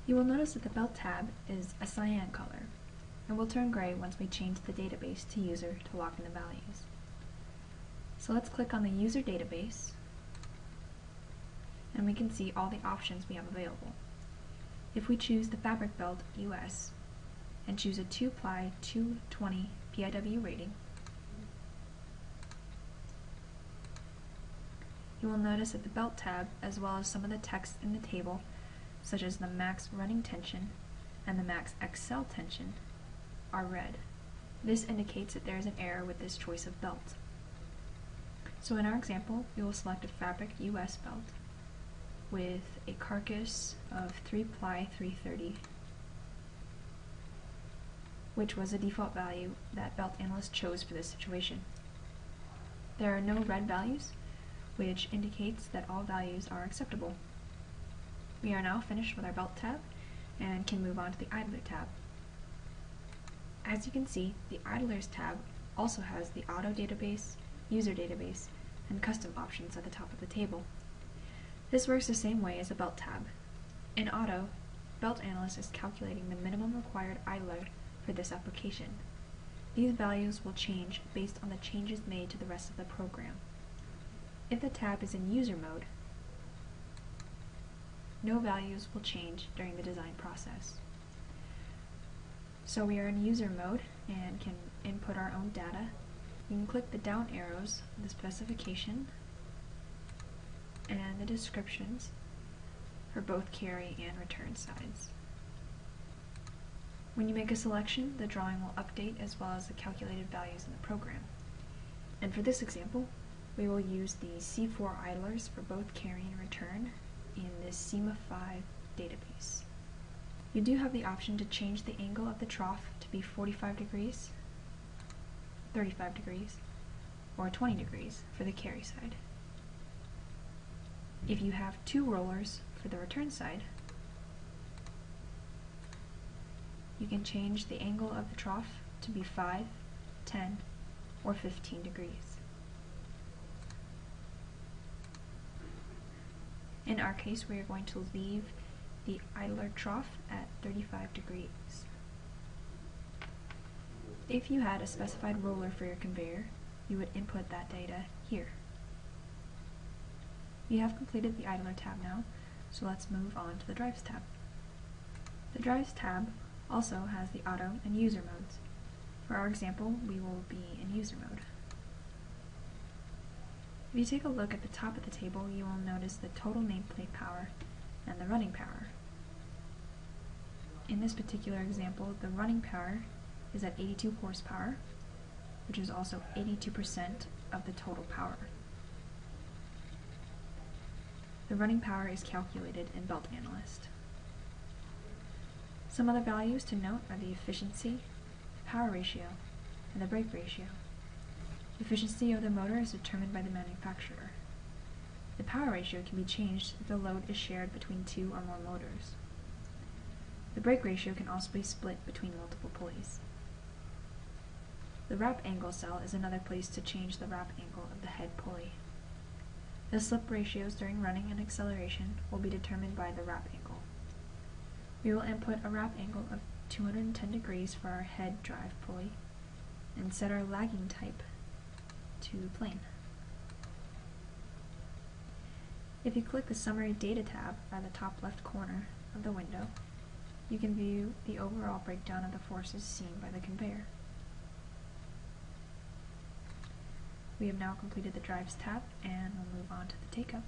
You will notice that the belt tab is a cyan color, and will turn gray once we change the database to user to lock in the values. So let's click on the user database, and we can see all the options we have available. If we choose the fabric belt US and choose a 2-ply 220 PIW rating, you will notice that the belt tab, as well as some of the text in the table, such as the max running tension and the max XL tension, are red. This indicates that there is an error with this choice of belt. So in our example, we will select a fabric US belt with a carcass of 3-ply 330, which was the default value that Belt Analyst chose for this situation. There are no red values, which indicates that all values are acceptable. We are now finished with our belt tab and can move on to the idler tab. As you can see, the idlers tab also has the auto database, user database, and custom options at the top of the table. This works the same way as a belt tab. In auto, Belt Analyst is calculating the minimum required idler for this application. These values will change based on the changes made to the rest of the program. If the tab is in user mode, no values will change during the design process. So we are in user mode and can input our own data. You can click the down arrows, the specification, and the descriptions for both carry and return sides. When you make a selection, the drawing will update as well as the calculated values in the program. And for this example, we will use the C4 idlers for both carry and return in this CIMA 5 database. You do have the option to change the angle of the trough to be 45 degrees, 35 degrees, or 20 degrees for the carry side. If you have 2 rollers for the return side, you can change the angle of the trough to be 5, 10, or 15 degrees. In our case, we are going to leave the idler trough at 35 degrees. If you had a specified roller for your conveyor, you would input that data here. We have completed the idler tab now, so let's move on to the drives tab. The drives tab also has the auto and user modes. For our example, we will be in user mode. If you take a look at the top of the table, you will notice the total nameplate power and the running power. In this particular example, the running power is at 82 horsepower, which is also 82% of the total power. The running power is calculated in Belt Analyst. Some other values to note are the efficiency, power ratio, and the brake ratio. The efficiency of the motor is determined by the manufacturer. The power ratio can be changed if the load is shared between 2 or more motors. The brake ratio can also be split between multiple pulleys. The wrap angle cell is another place to change the wrap angle of the head pulley. The slip ratios during running and acceleration will be determined by the wrap angle. We will input a wrap angle of 210 degrees for our head drive pulley and set our lagging type to plane. If you click the Summary Data tab at the top left corner of the window, you can view the overall breakdown of the forces seen by the conveyor. We have now completed the Drives tab, and we'll move on to the Take-Up.